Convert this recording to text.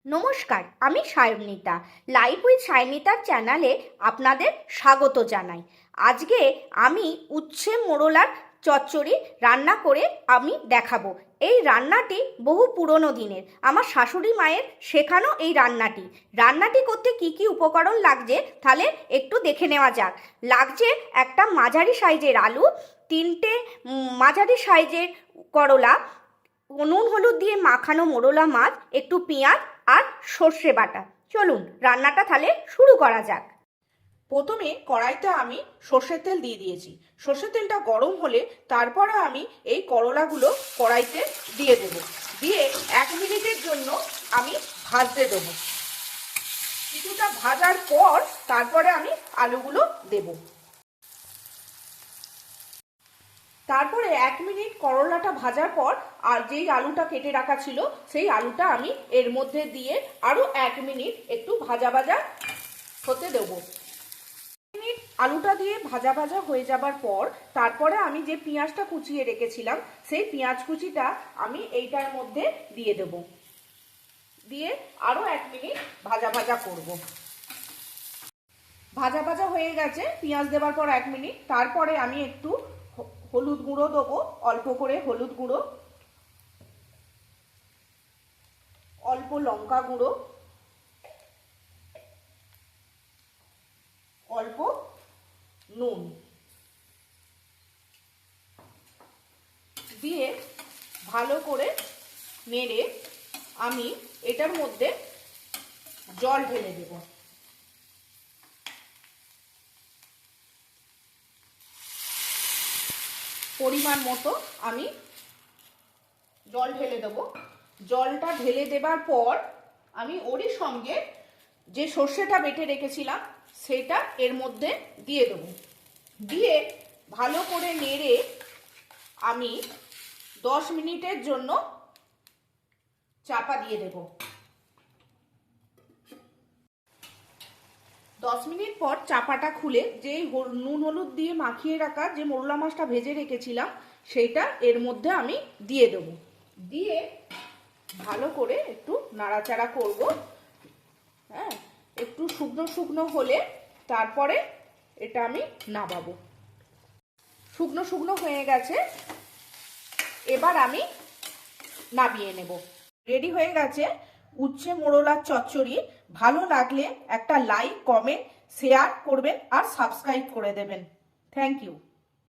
নমস্কার, আমি সায়নিতা। Life with সায়নিতার চ্যানেলে আপনাদের স্বাগত জানাই। আজকে আমি উচ্ছে মোড়লার চচ্চড়ি রান্না করে আমি দেখাবো। এই রান্নাটি বহু পুরনো দিনের, আমার শাশুড়ি মায়ের শেখানো এই রান্নাটি করতে কি কি উপকরণ লাগছে তাহলে একটু দেখে নেওয়া যাক। লাগছে একটা মাঝারি সাইজের আলু, তিনটে মাঝারি সাইজের করলা, নুন হলুদ দিয়ে মাখানো মোড়লা মাছ, একটু পেঁয়াজ আর সর্ষে বাটা। চলুন রান্নাটা তাহলে শুরু করা যাক। প্রথমে কড়াইতে আমি সর্ষের তেল দিয়ে দিয়েছি। সর্ষের তেলটা গরম হলে তারপরে আমি এই করলাগুলো কড়াইতে দিয়ে দেব। দিয়ে 1 মিনিটের জন্য আমি ভাজতে দেবো। কিছুটা ভাজার পর তারপরে আমি আলুগুলো দেব। তারপরে 1 মিনিট করলাটা ভাজার পর আর যেই আলুটা কেটে রাখা ছিল সেই আলুটা আমি এর মধ্যে দিয়ে আরও 1 মিনিট একটু ভাজা ভাজা হতে দেবো। আলুটা দিয়ে ভাজা ভাজা হয়ে যাবার পর তারপরে আমি যে পেঁয়াজটা কুচিয়ে রেখেছিলাম সেই পেঁয়াজ কুচিটা আমি এইটার মধ্যে দিয়ে দেব। দিয়ে আরও 1 মিনিট ভাজা ভাজা করব। ভাজা ভাজা হয়ে গেছে পেঁয়াজ দেওয়ার পর 1 মিনিট। তারপরে আমি একটু হলুদ গুঁড়ো দেবো, অল্প করে হলুদ গুঁড়ো, অল্প লঙ্কা গুঁড়ো, অল্প নুন দিয়ে ভালো করে নেড়ে আমি এটার মধ্যে জল ঢেলে দেব। পরিমাণ মতো আমি জল ঢেলে দেব। জলটা ঢেলে দেবার পর আমি ওরই সঙ্গে যে সর্ষেটা বেটে রেখেছিলাম সেটা এর মধ্যে দিয়ে দেব। দিয়ে ভালো করে নেড়ে আমি 10 মিনিটের জন্য চাপা দিয়ে দেব। 10 মিনিট পর চাপাটা খুলে যেই নুন হলুদ দিয়ে মাখিয়ে রাখা যে মোরলা মাছটা ভেজে রেখেছিলাম সেইটা এর মধ্যে আমি দিয়ে দেব। দিয়ে ভালো করে একটু নাড়াচাড়া করব। হ্যাঁ, একটু শুকনো শুকনো হলে তারপরে এটা আমি নামাবো। শুকনো শুকনো হয়ে গেছে, এবার আমি নামিয়ে নেব। রেডি হয়ে গেছে উচ্ছে মোড়লার চচ্চড়ি। ভালো লাগলে একটা লাইক, কমেন্ট, শেয়ার করবেন আর সাবস্ক্রাইব করে দেবেন। Thank you.